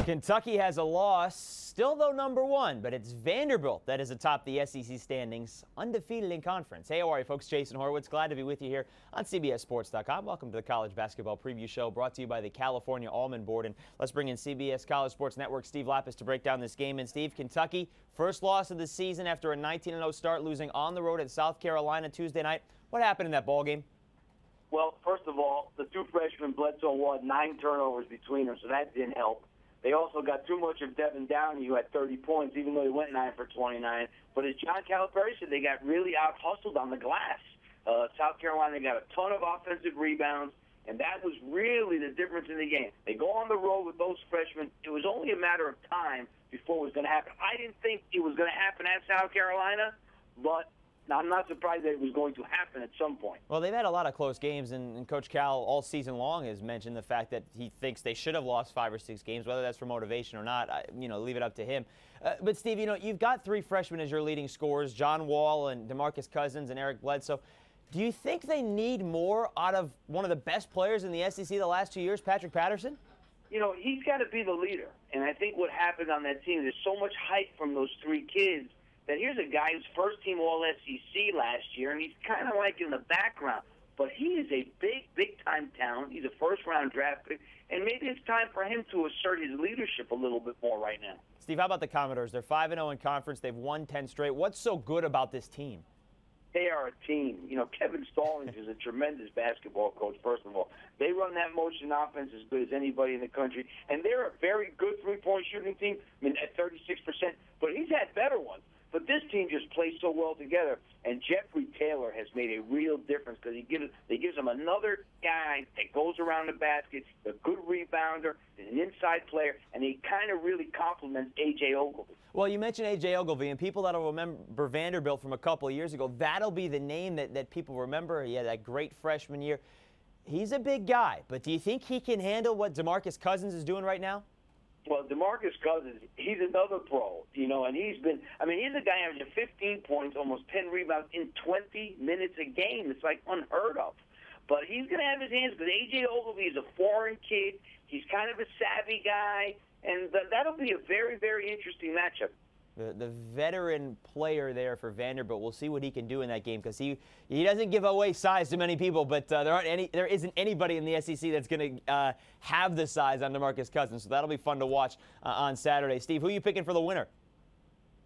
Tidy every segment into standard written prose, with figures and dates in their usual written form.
Kentucky has a loss, still though #1, but it's Vanderbilt that is atop the SEC standings, undefeated in conference. Hey, how are you folks? Jason Horowitz, glad to be with you here on CBSSports.com. Welcome to the College Basketball Preview Show, brought to you by the California Almond Board. And let's bring in CBS College Sports Network Steve Lappas to break down this game. And Steve, Kentucky, first loss of the season after a 19-0 start, losing on the road at South Carolina Tuesday night. What happened in that ball game? Well, first of all, the two freshmen, Bledsoe, had 9 turnovers between them, so that didn't help. They also got too much of Devin Downey, who had 30 points, even though he went 9 for 29. But as John Calipari said, they got really out-hustled on the glass. South Carolina got a ton of offensive rebounds, and that was really the difference in the game. They go on the road with those freshmen. It was only a matter of time before it was going to happen. I didn't think it was going to happen at South Carolina, but I'm not surprised that it was going to happen at some point. Well, they've had a lot of close games, and Coach Cal all season long has mentioned the fact that he thinks they should have lost 5 or 6 games, whether that's for motivation or not. Leave it up to him. But, Steve, you've got 3 freshmen as your leading scorers, John Wall and DeMarcus Cousins and Eric Bledsoe. Do you think they need more out of one of the best players in the SEC the last 2 years, Patrick Patterson? He's got to be the leader. And I think what happened on that team, there's so much hype from those 3 kids that here's a guy who's first-team All-SEC last year, and he's kind of like in the background. But he is a big-time talent. He's a first-round draft pick, and maybe it's time for him to assert his leadership a little bit more right now. Steve, how about the Commodores? They're 5-0 in conference. They've won 10 straight. What's so good about this team? They are a team. Kevin Stallings is a tremendous basketball coach, first of all. They run that motion offense as good as anybody in the country, and they're a very good three-point shooting team, at 36%, but he's had better ones. But this team just plays so well together, and Jeffrey Taylor has made a real difference because he gives them another guy that goes around the basket, a good rebounder, an inside player, and he kind of really complements A.J. Ogilvy. Well, you mentioned A.J. Ogilvy, and people that will remember Vanderbilt from a couple of years ago, that'll be the name that people remember. He had that great freshman year. He's a big guy, but do you think he can handle what DeMarcus Cousins is doing right now? Well, DeMarcus Cousins, he's another pro, and he's a guy averaging 15 points, almost 10 rebounds in 20 minutes a game. It's like unheard of. But he's going to have his hands, because A.J. Ogilvy is a foreign kid. He's kind of a savvy guy, and that'll be a very, very interesting matchup. The veteran player there for Vanderbilt, we'll see what he can do in that game, because he doesn't give away size to many people, but there isn't anybody in the SEC that's going to have the size on DeMarcus Cousins, so that'll be fun to watch on Saturday. Steve, who are you picking for the winner?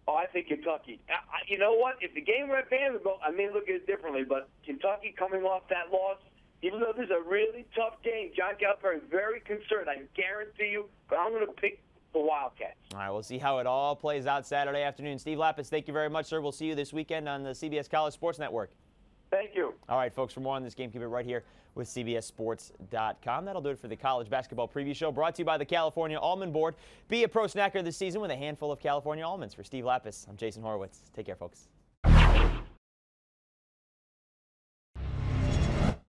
Oh, I think Kentucky. You know what? If the game were at Vanderbilt, I may look at it differently, but Kentucky coming off that loss, even though this is a really tough game, John Calipari is very concerned, I guarantee you, but I'm going to pick the Wildcats. All right, we'll see how it all plays out Saturday afternoon. Steve Lappas, thank you very much, sir. We'll see you this weekend on the CBS College Sports Network. Thank you. All right, folks, for more on this game, keep it right here with CBSSports.com. That'll do it for the College Basketball Preview Show, brought to you by the California Almond Board. Be a pro snacker this season with a handful of California almonds. For Steve Lappas, I'm Jason Horowitz. Take care, folks.